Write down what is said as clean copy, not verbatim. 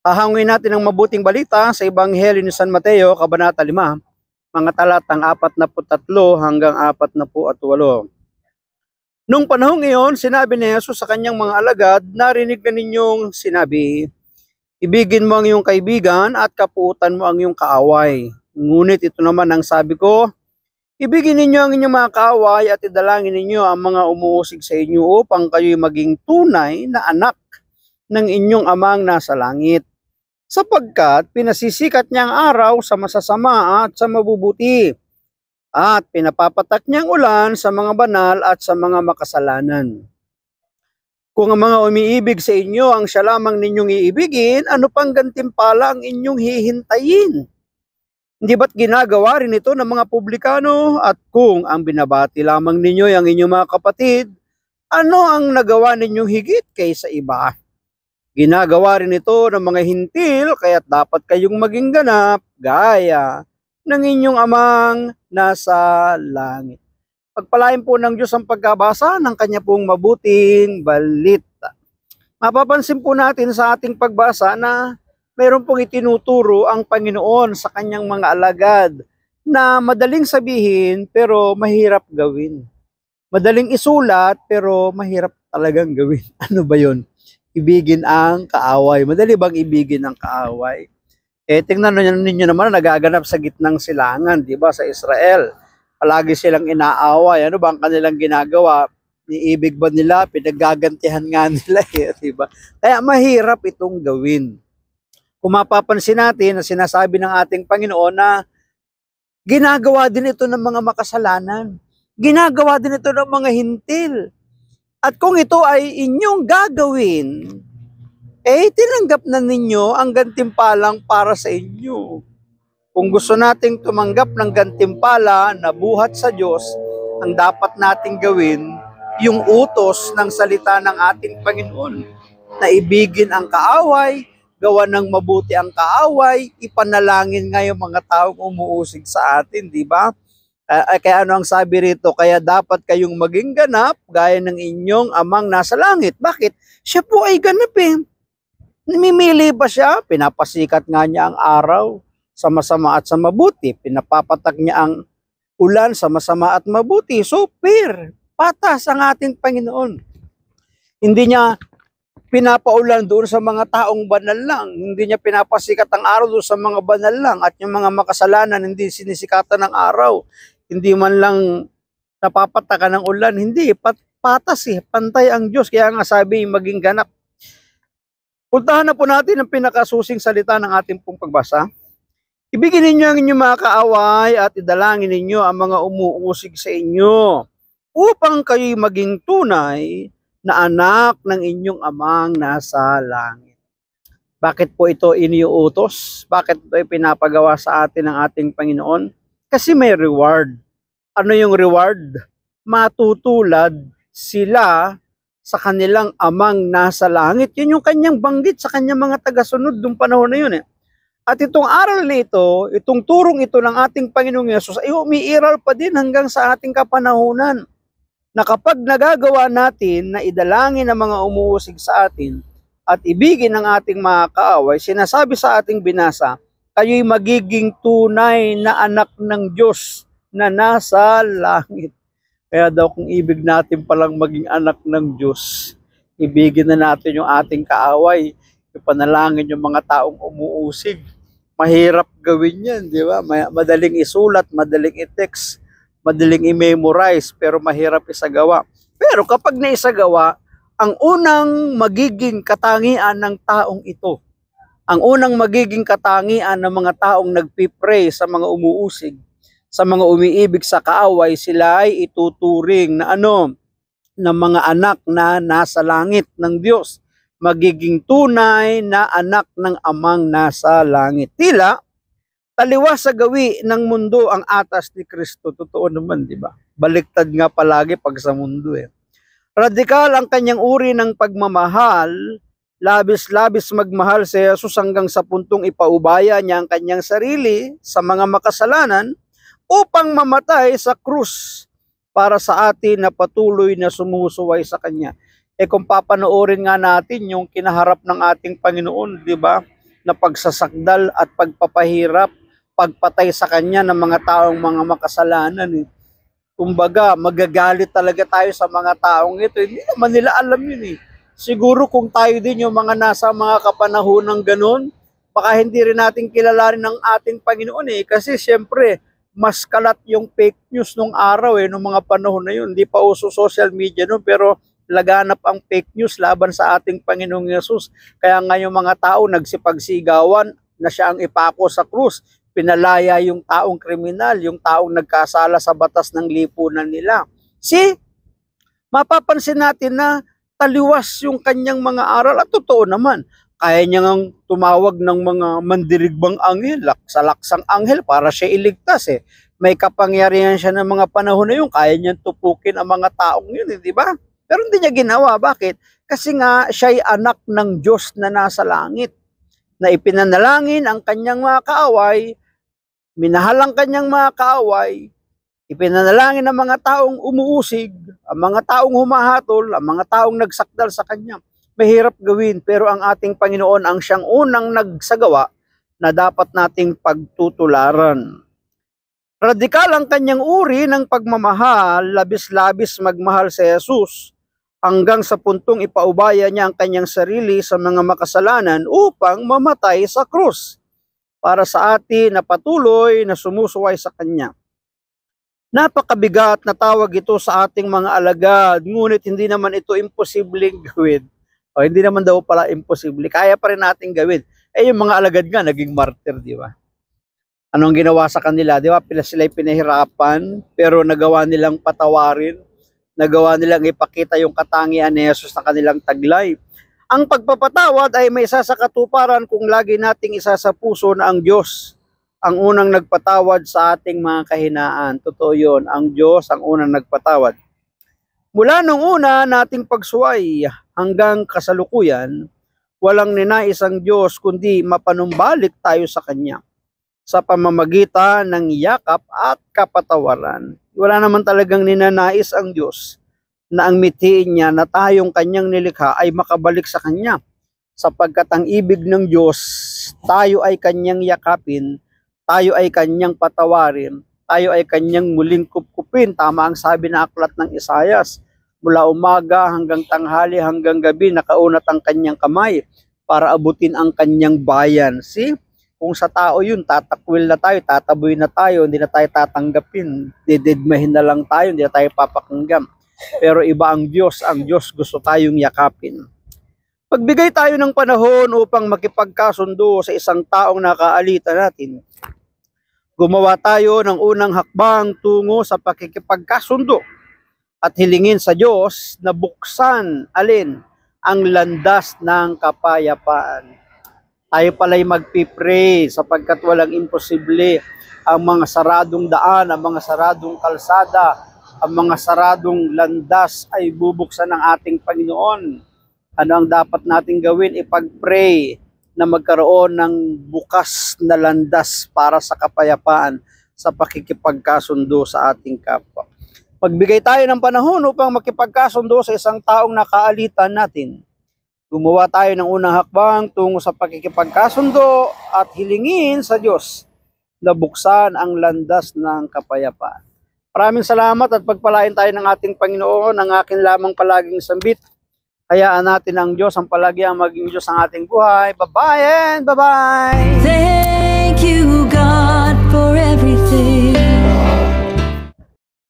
Hahangin natin ang mabuting balita sa Ebanghelyo ni San Mateo, Kabanata 5, mga talatang 43 hanggang 48. Nung panahong iyon, sinabi ni Jesus sa kanyang mga alagad, narinig na ninyong sinabi, ibigin mo ang iyong kaibigan at kapuutan mo ang iyong kaaway. Ngunit ito naman ang sabi ko, ibigin ninyo ang inyong mga kaaway at idalangin ninyo ang mga umuusig sa inyo upang kayo'y maging tunay na anak ng inyong amang nasa langit. Sapagkat pinasisikat niya ang araw sa masasama at sa mabubuti, at pinapapatak niya ang ulan sa mga banal at sa mga makasalanan. Kung ang mga umiibig sa inyo ang siya lamang ninyong iibigin, ano pang gantimpala ang inyong hihintayin? Hindi ba't ginagawa rin ito ng mga publikano? At kung ang binabati lamang ninyo ang inyong mga kapatid, ano ang nagawa ninyong higit kaysa iba? Ginagawa rin ito ng mga hintil, kaya't dapat kayong maging ganap, gaya ng inyong amang nasa langit. Pagpalain po ng Diyos ang pagkabasa ng kanya pong mabuting balita. Mapapansin po natin sa ating pagbasa na mayroon pong itinuturo ang Panginoon sa kanyang mga alagad na madaling sabihin pero mahirap gawin. Madaling isulat pero mahirap talagang gawin. Ano ba yun? Ibigin ang kaaway. Madali bang ibigin ang kaaway? Tingnan ninyo naman, nagaganap sa gitnang silangan, di ba, sa Israel. Palagi silang inaaway. Ano ba ang kanilang ginagawa? Niibig ba nila? Pinagagantihan nga nila, di ba? Kaya mahirap itong gawin. Kung mapapansin natin na sinasabi ng ating Panginoon na ginagawa din ito ng mga makasalanan. Ginagawa din ito ng mga hintil. At kung ito ay inyong gagawin, tinanggap na ninyo ang gantimpalang para sa inyo. Kung gusto nating tumanggap ng gantimpala na buhat sa Diyos, ang dapat nating gawin, yung utos ng salita ng ating Panginoon, na ibigin ang kaaway, gawa ng mabuti ang kaaway, ipanalangin nga yung mga taong umuusig sa atin, di ba? Kaya ano ang sabi rito? Kaya dapat kayong maging ganap gaya ng inyong amang nasa langit. Bakit? Siya po ay ganap eh. Namimili ba siya? Pinapasikat nga niya ang araw sa masama at sa mabuti. Pinapapatak niya ang ulan sa masama at mabuti. So, fair. Patas ang ating Panginoon. Hindi niya pinapaulan doon sa mga taong banal lang. Hindi niya pinapasikat ang araw doon sa mga banal lang. At yung mga makasalanan, hindi sinisikatan ng araw. Hindi man lang napapatakan ng ulan. Hindi, patas eh. Pantay ang Diyos. Kaya nga sabi, maging ganap. Puntahan na po natin ang pinakasusing salita ng ating pong pagbasa. Ibigin ninyo ang inyong mga kaaway at idalangin ninyo ang mga umuusig sa inyo upang kayo'y maging tunay na anak ng inyong amang nasa langit. Bakit po ito iniuutos? Bakit ito pinapagawa sa atin ng ating Panginoon? Kasi may reward. Ano yung reward? Matutulad sila sa kanilang amang nasa langit. Yun yung kanyang banggit sa kanyang mga tagasunod nung panahon na yun eh. At itong aral na ito, itong turong ito ng ating Panginoong Yesus ay umiiral pa din hanggang sa ating kapanahunan. Na kapag nagagawa natin na idalangin ang mga umuusig sa atin at ibigin ang ating mga kaaway, sinasabi sa ating binasa, kayo'y magiging tunay na anak ng Diyos na nasa langit. Kaya daw kung ibig natin palang maging anak ng Diyos, ibigin na natin yung ating kaaway, ipanalangin yung mga taong umuusig. Mahirap gawin yan, di ba? Madaling isulat, madaling i-text, madaling i-memorize, pero mahirap isagawa. Pero kapag naisagawa, ang unang magiging katangian ng taong ito, ang unang magiging katangian ng mga taong nagpipray sa mga umuusig, sa mga umiibig sa kaaway, sila ay ituturing na na mga anak na nasa langit ng Diyos. Magiging tunay na anak ng amang nasa langit. Tila, taliwas sa gawi ng mundo ang atas ni Kristo. Totoo naman, di ba? Baliktad nga palagi pag sa mundo eh. Radikal ang kanyang uri ng pagmamahal, labis-labis magmahal si Jesus hanggang sa puntong ipaubaya niya ang kanyang sarili sa mga makasalanan upang mamatay sa krus para sa atin na patuloy na sumusuway sa kanya. Kung papanoorin nga natin yung kinaharap ng ating Panginoon, di ba? na pagsasakdal at pagpapahirap, pagpatay sa kanya ng mga taong mga makasalanan. Kumbaga, magagalit talaga tayo sa mga taong ito. Hindi naman nila alam yun. Siguro kung tayo din yung mga nasa mga kapanahon ng ganun, baka hindi rin natin kilalanin ng ating Panginoon Kasi siyempre, mas kalat yung fake news nung araw nung mga panahon na yun. Hindi pa uso social media nun, pero laganap ang fake news laban sa ating Panginoong Yesus. Kaya nga yung mga tao nagsipagsigawan na siya ang ipako sa krus. Pinalaya yung taong kriminal, yung taong nagkasala sa batas ng lipunan nila. Mapapansin natin na taliwas yung kanyang mga aral at totoo naman. Kaya niya ngang tumawag ng mga mandirigbang anghel, laksang anghel para siya iligtas May kapangyarihan siya ng mga panahon na yun, kaya niyang tupukin ang mga taong yun, di ba? Pero hindi niya ginawa. Bakit? Kasi nga siya'y anak ng Diyos na nasa langit, na ipinanalangin ang kanyang mga kaaway, minahal ang kanyang mga kaaway, ipinanalangin ang mga taong umuusig, ang mga taong humahatol, ang mga taong nagsakdal sa kanya. Mahirap gawin, pero ang ating Panginoon ang siyang unang nagsagawa na dapat nating pagtutularan. Radikal ang kanyang uri ng pagmamahal, labis-labis magmahal si Jesus, hanggang sa puntong ipaubaya niya ang kanyang sarili sa mga makasalanan upang mamatay sa krus, para sa atin na patuloy na sumusuway sa kanya. Napakabigat na tawag ito sa ating mga alagad, ngunit hindi naman ito imposibleng gawin. Hindi naman daw pala imposible. Kaya pa rin natin gawin. Yung mga alagad nga, naging martyr, di ba? Anong ginawa sa kanila? Di ba? Sila'y pinahirapan, pero nagawa nilang patawarin. Nagawa nilang ipakita yung katangian ni Jesus na kanilang taglay. Ang pagpapatawad ay may isa sa katuparan kung lagi nating isa sa puso na ang Diyos ang unang nagpatawad sa ating mga kahinaan. Totoo yun. Ang Diyos ang unang nagpatawad. Mula nung una nating pagsuway hanggang kasalukuyan, walang ninais ang Diyos kundi mapanumbalik tayo sa Kanya sa pamamagitan ng yakap at kapatawaran. Wala naman talagang ninanais ang Diyos na ang mithiin niya na tayong Kanyang nilikha ay makabalik sa Kanya, sapagkat ang ibig ng Diyos, tayo ay Kanyang yakapin, tayo ay Kanyang patawarin, tayo ay Kanyang muling kupkupin. Tama ang sabi na aklat ng Isayas, mula umaga hanggang tanghali hanggang gabi nakaunat ang Kanyang kamay para abutin ang Kanyang bayan. Kung sa tao yun, tatakwil na tayo, tataboy na tayo, hindi na tayo tatanggapin, dididmahin na lang tayo, hindi na tayo papakinggan. Pero iba ang Diyos gusto tayong yakapin. Pagbigay tayo ng panahon upang makipagkasundo sa isang taong nakaalita natin. Gumawa tayo ng unang hakbang tungo sa pakikipagkasundo at hilingin sa Diyos na buksan ang landas ng kapayapaan. Tayo pala'y magpipray sapagkat walang imposible. Ang mga saradong daan, ang mga saradong kalsada, ang mga saradong landas ay bubuksan ng ating Panginoon. Ano ang dapat nating gawin? Ipag-pray na magkaroon ng bukas na landas para sa kapayapaan sa pakikipagkasundo sa ating kapwa. Pagbigay tayo ng panahon upang makipagkasundo sa isang taong nakaalitan natin. Gumawa tayo ng unang hakbang tungo sa pakikipagkasundo at hilingin sa Diyos na buksan ang landas ng kapayapaan. Maraming salamat at pagpalain tayo ng ating Panginoon. Ang akin lamang palaging sambit. Hayaan natin ang Diyos ang palagi ang maging Diyos ang ating buhay. Bye-bye and bye-bye! Thank you.